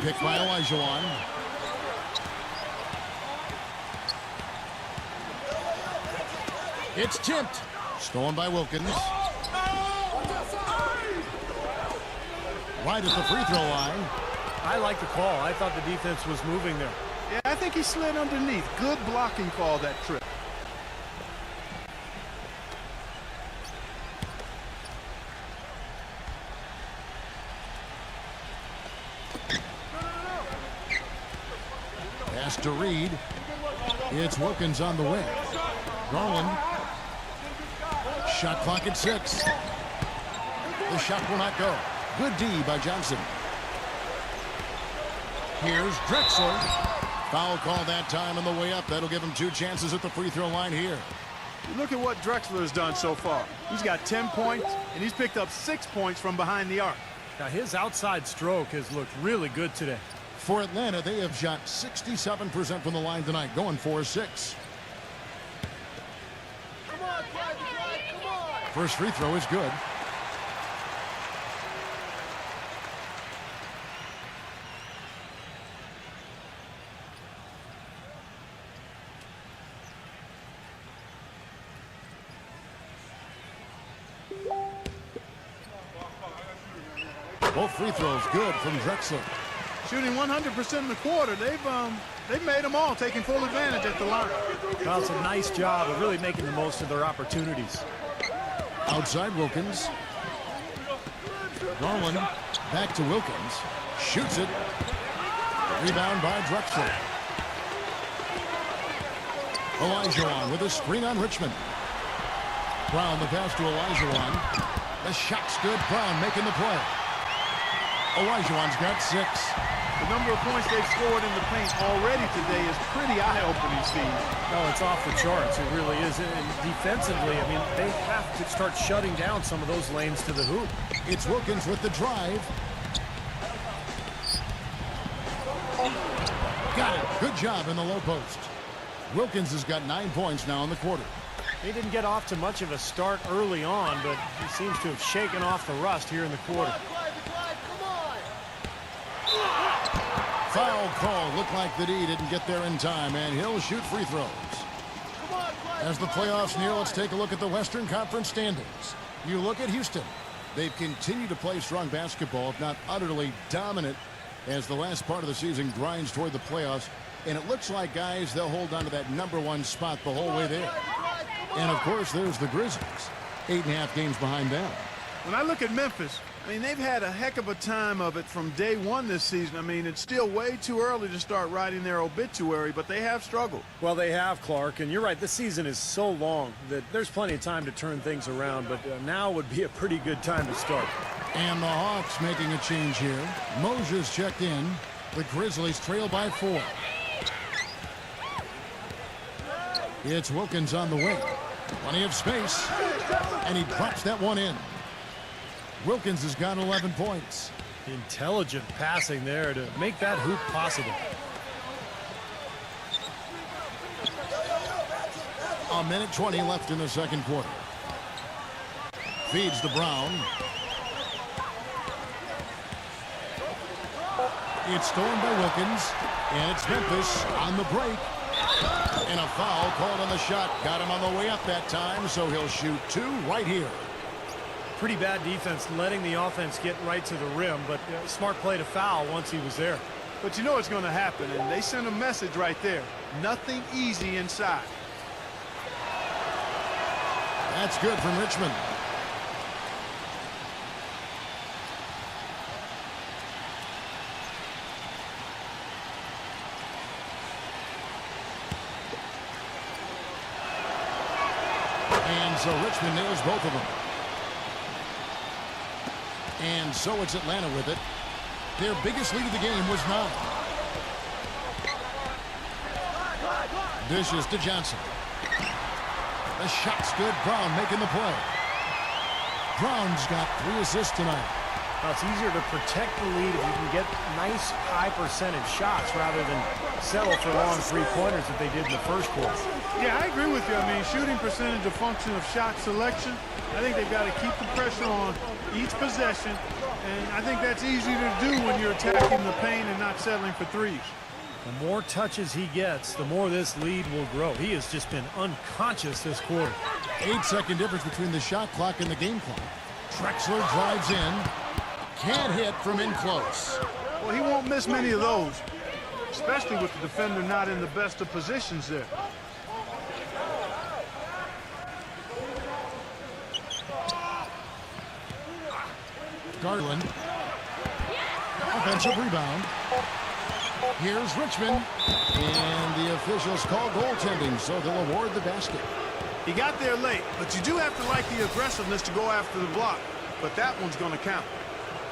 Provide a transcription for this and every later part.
Picked by Olajuwon. It's tipped. Stolen by Wilkins. Right at the free throw line. I like the call. I thought the defense was moving there. Yeah, I think he slid underneath. Good blocking call that trip. Pass to Reed. It's Wilkins on the wing. Garland. Shot clock at 6. The shot will not go. Good D by Johnson. Here's Drexler. Foul call that time on the way up. That'll give him 2 chances at the free throw line here. Look at what Drexler has done so far. He's got 10 points, and he's picked up 6 points from behind the arc. Now, his outside stroke has looked really good today. For Atlanta, they have shot 67% from the line tonight, going 4-6. Come on, come on. First free throw is good. Both free throws good from Drexler. Shooting 100% in the quarter. They've made them all, taking full advantage at the line. Well, it's a nice job of really making the most of their opportunities. Outside Wilkins. Garland back to Wilkins. Shoots it. Rebound by Drexler. Olajuwon with a screen on Richmond. Brown the pass to Olajuwon. The shot's good. Brown making the play. Olajuwon's got 6. The number of points they've scored in the paint already today is pretty eye-opening, Steve. No, it's off the charts. It really is. And defensively, I mean, they have to start shutting down some of those lanes to the hoop. It's Wilkins with the drive. Got it. Good job in the low post. Wilkins has got 9 points now in the quarter. He didn't get off to much of a start early on, but he seems to have shaken off the rust here in the quarter. Foul call. Looked like the D didn't get there in time, and he'll shoot free throws. As the playoffs near, let's take a look at the Western Conference standings. You look at Houston. They've continued to play strong basketball, if not utterly dominant, as the last part of the season grinds toward the playoffs. And it looks like, guys, they'll hold on to that #1 spot the whole way there. And, of course, there's the Grizzlies. 8.5 games behind them. When I look at Memphis, I mean, they've had a heck of a time of it from day one this season. I mean, it's still way too early to start writing their obituary, but they have struggled. Well, they have, Clark, and you're right. This season is so long that there's plenty of time to turn things around, but now would be a pretty good time to start. And the Hawks making a change here. Mosier's checked in. The Grizzlies trail by 4. It's Wilkins on the wing. Plenty of space. And he drops that one in. Wilkins has got 11 points. Intelligent passing there to make that hoop possible. A minute 20 left in the second quarter. Feeds to Brown. It's stolen by Wilkins. And it's Memphis on the break. And a foul called on the shot. Got him on the way up that time, so he'll shoot 2 right here. Pretty bad defense letting the offense get right to the rim, but smart play to foul once he was there. But you know what's going to happen, and they send a message right there. Nothing easy inside. That's good from Richmond. And so Richmond nails both of them. And so it's Atlanta with it. Their biggest lead of the game was 9. Dishes to Johnson. The shot's good. Brown making the play. Brown's got 3 assists tonight. Now, it's easier to protect the lead if you can get nice high percentage shots rather than settle for long three-pointers that they did in the first quarter. Yeah, I agree with you. I mean, shooting percentage a function of shot selection. I think they've got to keep the pressure on each possession, And I think that's easy to do when you're attacking the paint and not settling for threes. The more touches he gets, the more this lead will grow. He has just been unconscious this quarter. 8-second difference between the shot clock and the game clock. Drexler drives in. Can't hit from in close. Well, he won't miss many of those, especially with the defender not in the best of positions there. Garland. Offensive rebound. Here's Richmond. And the officials call goaltending, so they'll award the basket. He got there late, but you do have to like the aggressiveness to go after the block. But that one's going to count.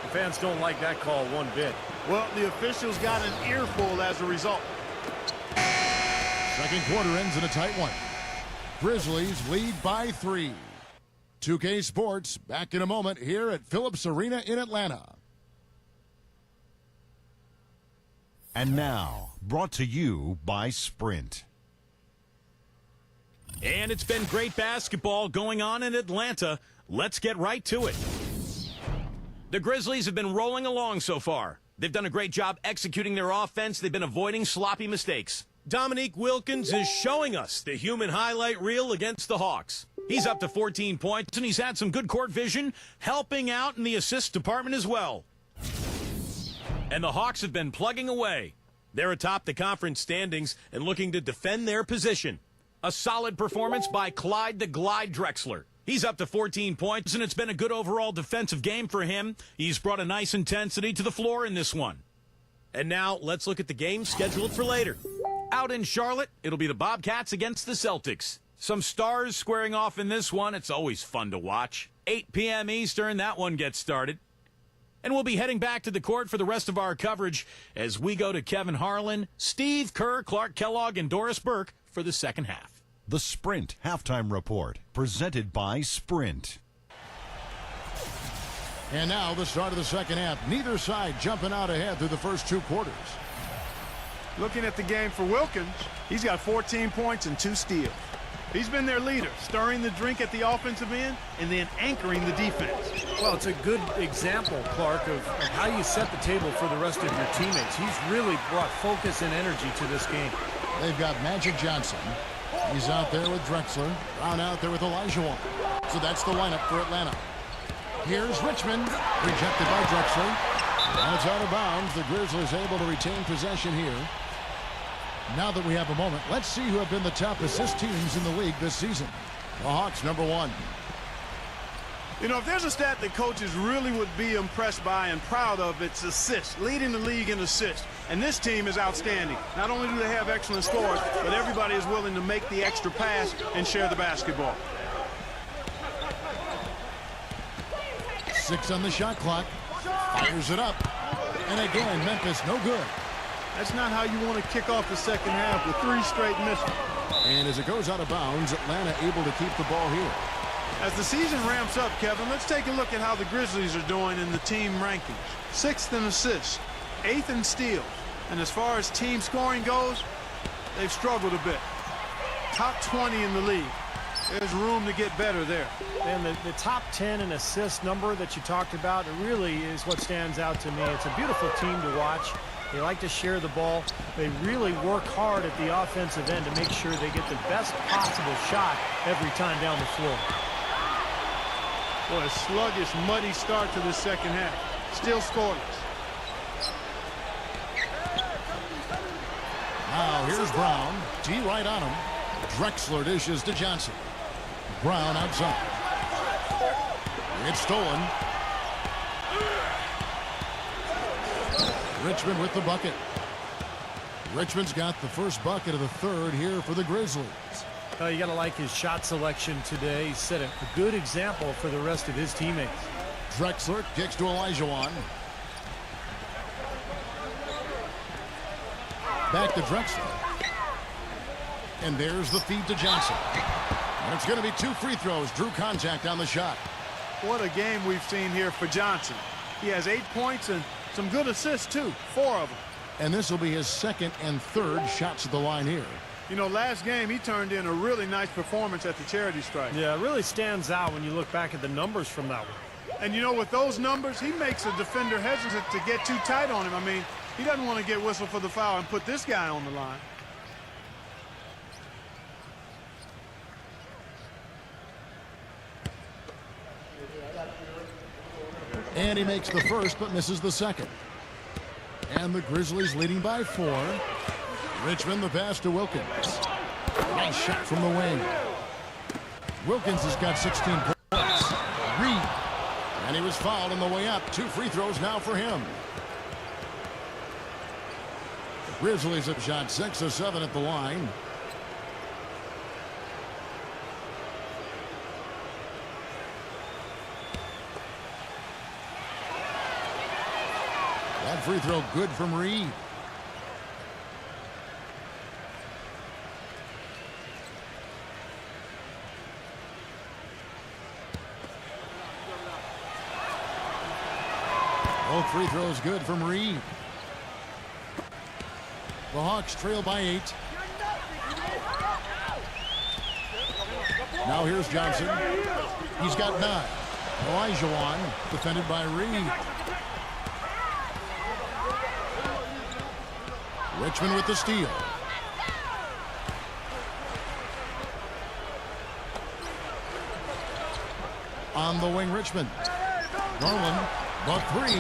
The fans don't like that call one bit. Well, the officials got an earful as a result. Second quarter ends in a tight one. Grizzlies lead by 3. 2K Sports back in a moment here at Phillips Arena in Atlanta. And now, brought to you by Sprint. And it's been great basketball going on in Atlanta. Let's get right to it. The Grizzlies have been rolling along so far. They've done a great job executing their offense. They've been avoiding sloppy mistakes. Dominique Wilkins is showing us the human highlight reel against the Hawks. He's up to 14 points, and he's had some good court vision, helping out in the assist department as well. And the Hawks have been plugging away. They're atop the conference standings and looking to defend their position. A solid performance by Clyde the Glide Drexler. He's up to 14 points, and it's been a good overall defensive game for him. He's brought a nice intensity to the floor in this one. And now let's look at the game scheduled for later. Out in Charlotte, it'll be the Bobcats against the Celtics. Some stars squaring off in this one. It's always fun to watch. 8 p.m. Eastern, that one gets started. And we'll be heading back to the court for the rest of our coverage as we go to Kevin Harlan, Steve Kerr, Clark Kellogg, and Doris Burke for the second half. The Sprint Halftime Report, presented by Sprint. And now the start of the second half. Neither side jumping out ahead through the first 2 quarters. Looking at the game for Wilkins, he's got 14 points and 2 steals. He's been their leader, stirring the drink at the offensive end and then anchoring the defense. Well, it's a good example, Clark, of how you set the table for the rest of your teammates. He's really brought focus and energy to this game. They've got Magic Johnson. He's out there with Drexler. Brown out there with Olajuwon. So that's the lineup for Atlanta. Here's Richmond. Rejected by Drexler. And it's out of bounds. The Grizzlies able to retain possession here. Now that we have a moment, let's see who have been the top assist teams in the league this season. The Hawks, number 1. You know, if there's a stat that coaches really would be impressed by and proud of, it's assists, leading the league in assists. And this team is outstanding. Not only do they have excellent scores, but everybody is willing to make the extra pass and share the basketball. 6 on the shot clock. Fires it up. And again, Memphis no good. That's not how you want to kick off the second half with 3 straight misses. And as it goes out of bounds, Atlanta able to keep the ball here. As the season ramps up, Kevin, let's take a look at how the Grizzlies are doing in the team rankings. 6th in assists, 8th in steals. And as far as team scoring goes, they've struggled a bit. Top 20 in the league. There's room to get better there. And the top 10 in assist number that you talked about, it really is what stands out to me. It's a beautiful team to watch. They like to share the ball. They really work hard at the offensive end to make sure they get the best possible shot every time down the floor. Boy, a sluggish, muddy start to the second half. Still scoreless. Now here's Brown. T right on him. Drexler dishes to Johnson. Brown outside. It's stolen. Richmond with the bucket. Richmond's got the first bucket of the third here for the Grizzlies. You got to like his shot selection today. He set a good example for the rest of his teammates. Drexler kicks to Olajuwon. Back to Drexler. And there's the feed to Johnson. And it's going to be 2 free throws. Drew contact on the shot. What a game we've seen here for Johnson. He has 8 points and some good assists, too. 4 of them. And this will be his 2nd and 3rd shots at the line here. You know, last game he turned in a really nice performance at the charity stripe. Yeah, it really stands out when you look back at the numbers from that one. And, you know, with those numbers, he makes a defender hesitant to get too tight on him. I mean, he doesn't want to get whistled for the foul and put this guy on the line. And he makes the first but misses the second. And the Grizzlies leading by 4. Richmond the pass to Wilkins. Nice shot from the wing. Wilkins has got 16 points. Reed. And he was fouled on the way up. 2 free throws now for him. The Grizzlies have shot 6 of 7 at the line. That free throw good from Reed. Both free throws good from Reed. The Hawks trail by 8. Now here's Johnson. He's got 9. Olajuwon defended by Reed. Richmond with the steal. On the wing, Richmond. Garland, the 3,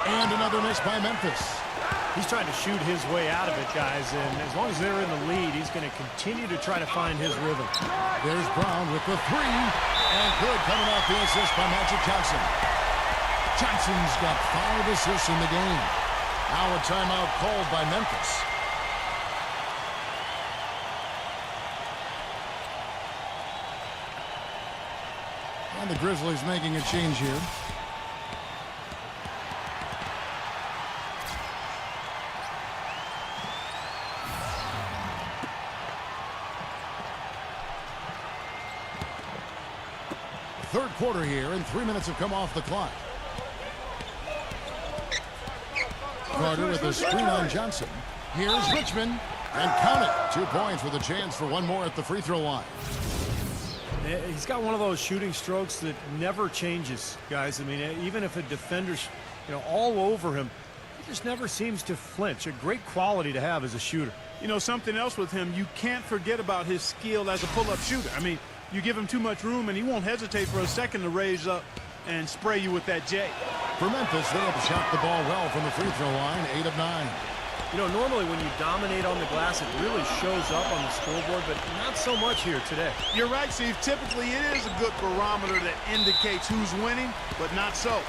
and another miss by Memphis. He's trying to shoot his way out of it, guys, and as long as they're in the lead, he's going to continue to try to find his rhythm. There's Brown with the 3, and good coming off the assist by Magic Johnson. Johnson's got 5 assists in the game. Now a timeout called by Memphis. And the Grizzlies making a change here. Third quarter here, and 3 minutes have come off the clock. Carter with a screen on Johnson. Here's Richmond, and count it. 2 points with a chance for one more at the free throw line. He's got one of those shooting strokes that never changes, guys. I mean, even if a defender's, all over him, he just never seems to flinch. A great quality to have as a shooter. You know, something else with him, you can't forget about his skill as a pull-up shooter. I mean, you give him too much room, and he won't hesitate for a second to raise up and spray you with that J. For Memphis, they have shot the ball well from the free throw line, 8 of 9. Normally when you dominate on the glass, it really shows up on the scoreboard, but not so much here today. You're right, Steve. Typically, it is a good barometer that indicates who's winning, but not so.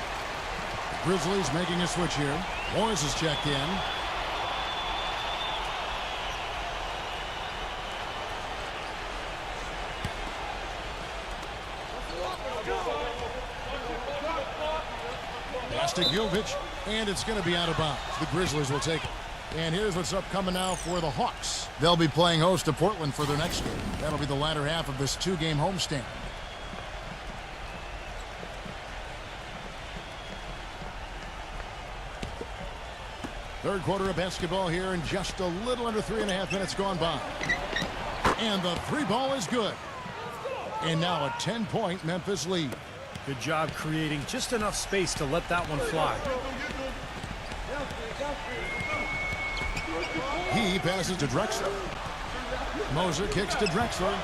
Grizzlies making a switch here. Morris is checked in. Pass to Gilvich, and it's going to be out of bounds. The Grizzlies will take it. And here's what's upcoming now for the Hawks. They'll be playing host to Portland for their next game. That'll be the latter half of this 2-game homestand. Third quarter of basketball here, and just a little under 3.5 minutes gone by. And the 3 ball is good. And now a 10-point Memphis lead. Good job creating just enough space to let that one fly. He passes to Drexler. Moser kicks to Drexler.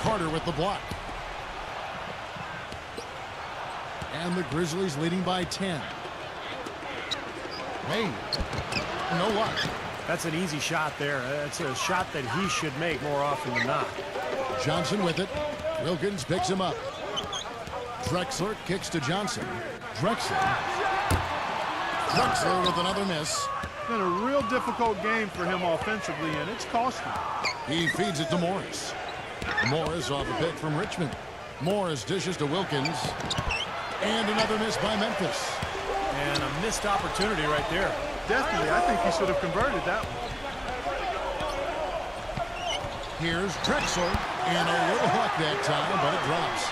Carter with the block. And the Grizzlies leading by 10. Hey, no luck. That's an easy shot there. That's a shot that he should make more often than not. Johnson with it. Wilkins picks him up. Drexler kicks to Johnson. Drexler with another miss. It's been a real difficult game for him offensively, and it's cost him. He feeds it to Morris. Morris off a pick from Richmond. Morris dishes to Wilkins. And another miss by Memphis. And a missed opportunity right there. Definitely. I think he should have converted that one. Here's Drexler. And a little luck that time, but it drops.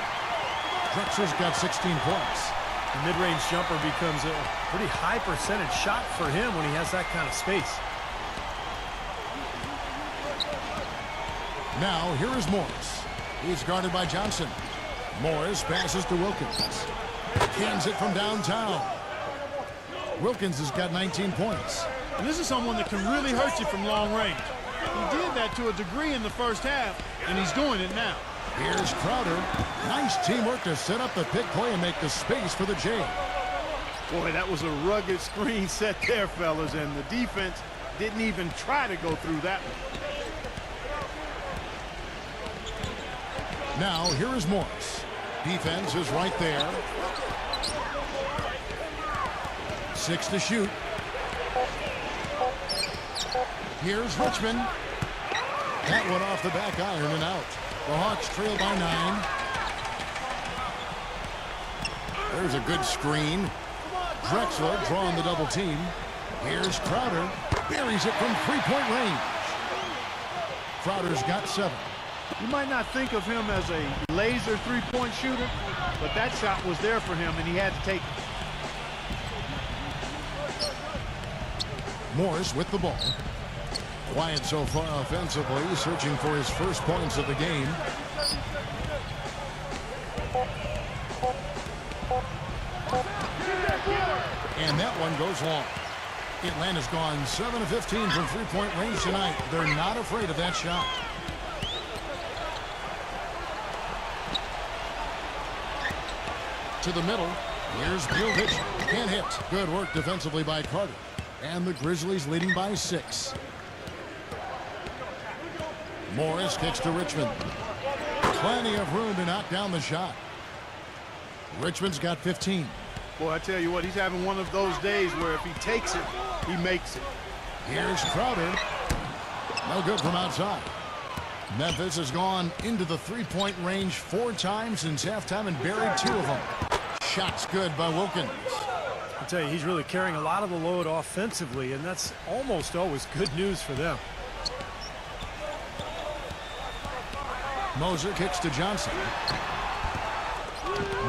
Drexler's got 16 points. The mid-range jumper becomes a pretty high percentage shot for him when he has that kind of space. Now, here is Morris. He's guarded by Johnson. Morris passes to Wilkins. Cans it from downtown. Wilkins has got 19 points. And this is someone that can really hurt you from long range. He did that to a degree in the first half, and he's doing it now. Here's Crowder. Nice teamwork to set up the pick play and make the space for the J. Boy, that was a rugged screen set there, fellas, and the defense didn't even try to go through that one. Now, here is Morris. Defense is right there. 6 to shoot. Here's Richmond. That one off the back iron and out. The Hawks trail by 9. There's a good screen. Drexler drawing the double team. Here's Crowder. Buries it from three-point range. Crowder's got 7. You might not think of him as a laser three-point shooter, but that shot was there for him, and he had to take it. Morris with the ball. Quiet so far offensively, searching for his first points of the game. And that one goes long. Atlanta's gone 7 of 15 from three-point range tonight. They're not afraid of that shot. To the middle. Here's Gilvich. Can't hit. Good work defensively by Carter. And the Grizzlies leading by 6. Morris kicks to Richmond. Plenty of room to knock down the shot. Richmond's got 15. Boy, I tell you what, he's having one of those days where if he takes it, he makes it. Here's Crowder. No good from outside. Memphis has gone into the three-point range 4 times since halftime and buried 2 of them. Shots good by Wilkins. I tell you, he's really carrying a lot of the load offensively, and that's almost always good news for them. Moser kicks to Johnson.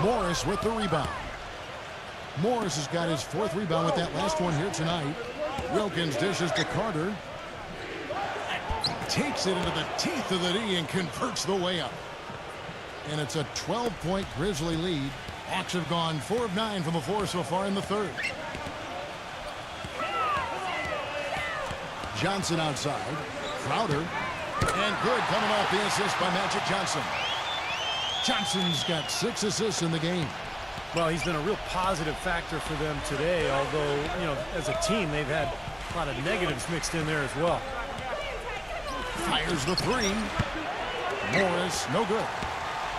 Morris with the rebound. Morris has got his 4th rebound with that last one here tonight. Wilkins dishes to Carter. Takes it into the teeth of the D and converts the way up. And it's a 12-point Grizzly lead. Hawks have gone 4 of 9 from the floor so far in the 3rd. Johnson outside. Crowder. And good coming off the assist by Magic Johnson. Johnson's got 6 assists in the game. Well, he's been a real positive factor for them today, although, you know, as a team, they've had a lot of negatives mixed in there as well. Fires the 3. Morris, no good.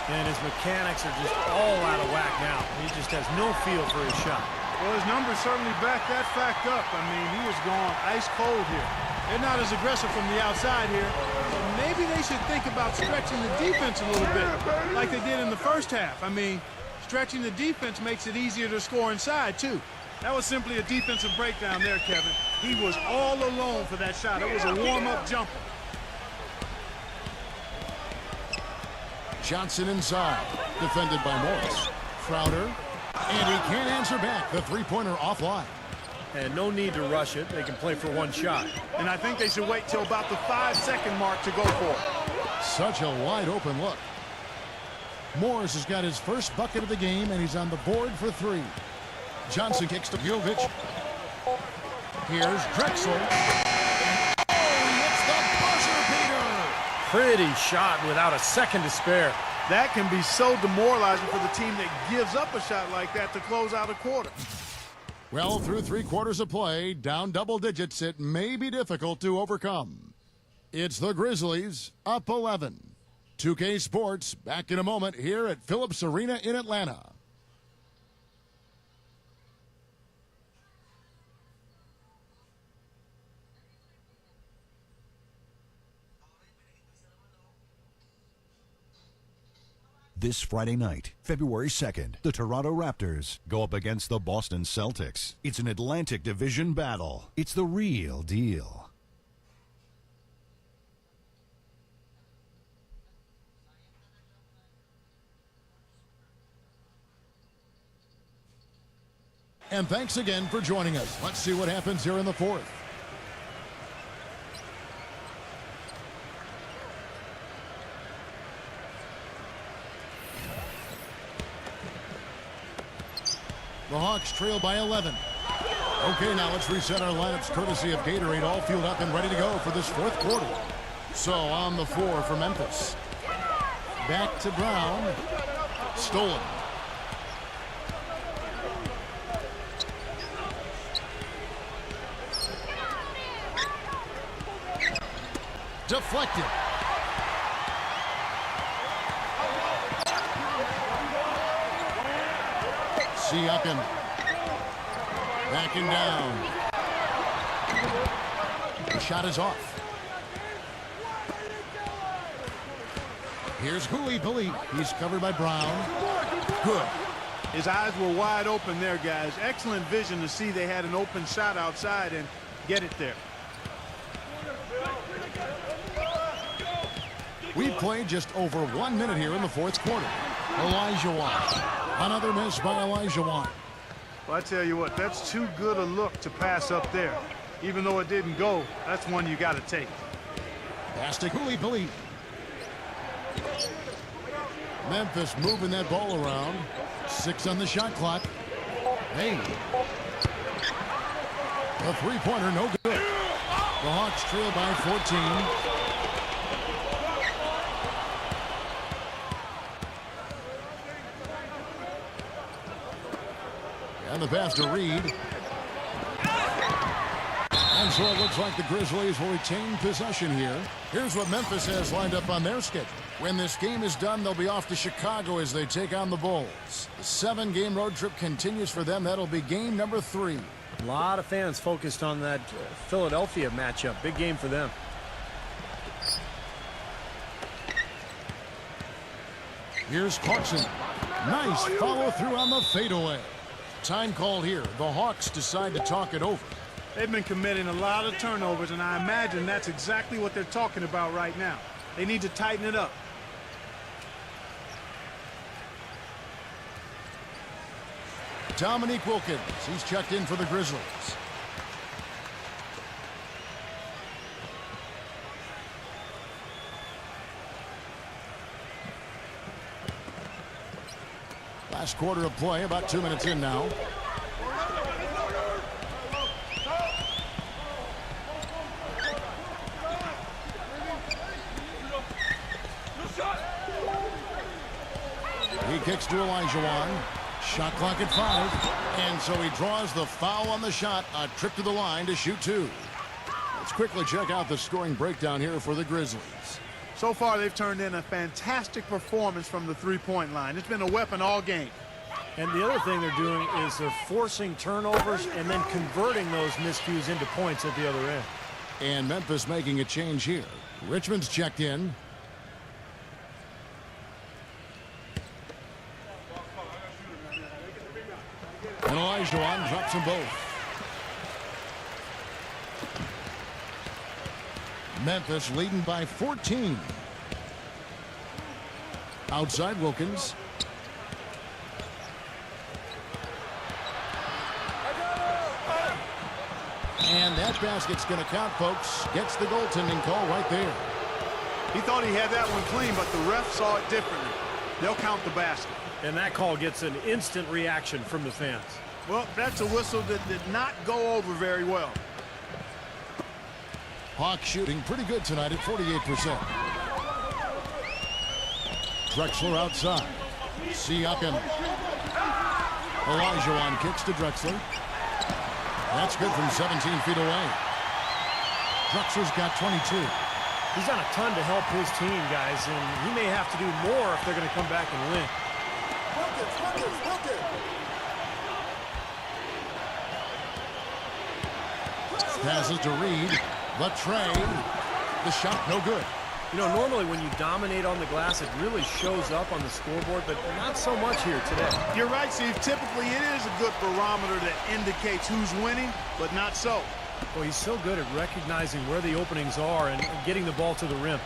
And his mechanics are just all out of whack now. He just has no feel for his shot. Well, his numbers certainly back that fact up. I mean, he was gone ice cold here. They're not as aggressive from the outside here. So maybe they should think about stretching the defense a little bit like they did in the first half. I mean, stretching the defense makes it easier to score inside, too. That was simply a defensive breakdown there, Kevin. He was all alone for that shot. It was a warm-up jumper. Johnson inside, defended by Morris. Crowder, and he can't answer back. The three-pointer offline. And no need to rush it. They can play for one shot. And I think they should wait till about the 5-second mark to go for it. Such a wide-open look. Morris has got his first bucket of the game, and he's on the board for 3. Johnson kicks to Gilvich. Here's Drexler. Oh, he hits the buzzer beater. Pretty shot without a second to spare. That can be so demoralizing for the team that gives up a shot like that to close out a quarter. Well, through 3 quarters of play, down double digits, it may be difficult to overcome. It's the Grizzlies, up 11. 2K Sports, back in a moment here at Phillips Arena in Atlanta. This Friday night, February 2nd, the Toronto Raptors go up against the Boston Celtics. It's an Atlantic Division battle. It's the real deal. And thanks again for joining us. Let's see what happens here in the 4th. Hawks trail by 11. Okay, now let's reset our lineups courtesy of Gatorade, all fueled up and ready to go for this fourth quarter. So on the floor for Memphis. Back to Brown. Stolen. Deflected. Siakam. Backing down. The shot is off. Here's Hooley. He's covered by Brown. Good. His eyes were wide open there, guys. Excellent vision to see they had an open shot outside and get it there. We've played just over 1 minute here in the fourth quarter. Olajuwon. Another miss by Olajuwon. Well, I tell you what, that's too good a look to pass up there. Even though it didn't go, that's one you got to take. Pass to Hooley. Memphis moving that ball around. 6 on the shot clock. Hey. The three-pointer, no good. The Hawks trail by 14. And the pass to Reed. And so it looks like the Grizzlies will retain possession here. Here's what Memphis has lined up on their schedule. When this game is done, they'll be off to Chicago as they take on the Bulls. The 7-game road trip continues for them. That'll be game number 3. A lot of fans focused on that Philadelphia matchup. Big game for them. Here's Clarkson. Nice follow through on the fadeaway. Time called here. The Hawks decide to talk it over. They've been committing a lot of turnovers, and I imagine that's exactly what they're talking about right now. They need to tighten it up. Dominique Wilkins. He's checked in for the Grizzlies. Last quarter of play, about 2 minutes in now. He kicks to Olajuwon. Shot clock at 5. And so he draws the foul on the shot. A trip to the line to shoot 2. Let's quickly check out the scoring breakdown here for the Grizzlies. So far, they've turned in a fantastic performance from the three-point line. It's been a weapon all game. And the other thing they're doing is they're forcing turnovers and then converting those miscues into points at the other end. And Memphis making a change here. Richmond's checked in. And Olajuwon drops them both. Memphis leading by 14. Outside Wilkins. And that basket's going to count, folks. Gets the goaltending call right there. He thought he had that one clean, but the ref saw it differently. They'll count the basket. And that call gets an instant reaction from the fans. Well, that's a whistle that did not go over very well. Hawks shooting pretty good tonight at 48%. Drexler outside. Siakam. Olajuwon kicks to Drexler. That's good from 17 feet away. Drexler's got 22. He's done a ton to help his team, guys, and he may have to do more if they're going to come back and win. Passes to Reed. The trade. The shot no good. You know, normally when you dominate on the glass, it really shows up on the scoreboard, but not so much here today. You're right, Steve. Typically, it is a good barometer that indicates who's winning, but not so. Well, he's so good at recognizing where the openings are and getting the ball to the rim.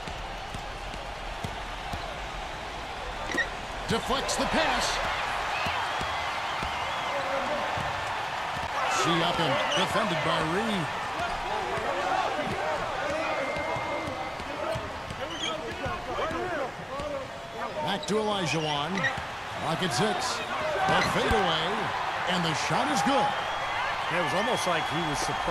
Deflects the pass. Siakam defended by Reed. Back to Olajuwon. Clock at 6. The fadeaway. And the shot is good. It was almost like he was surprised.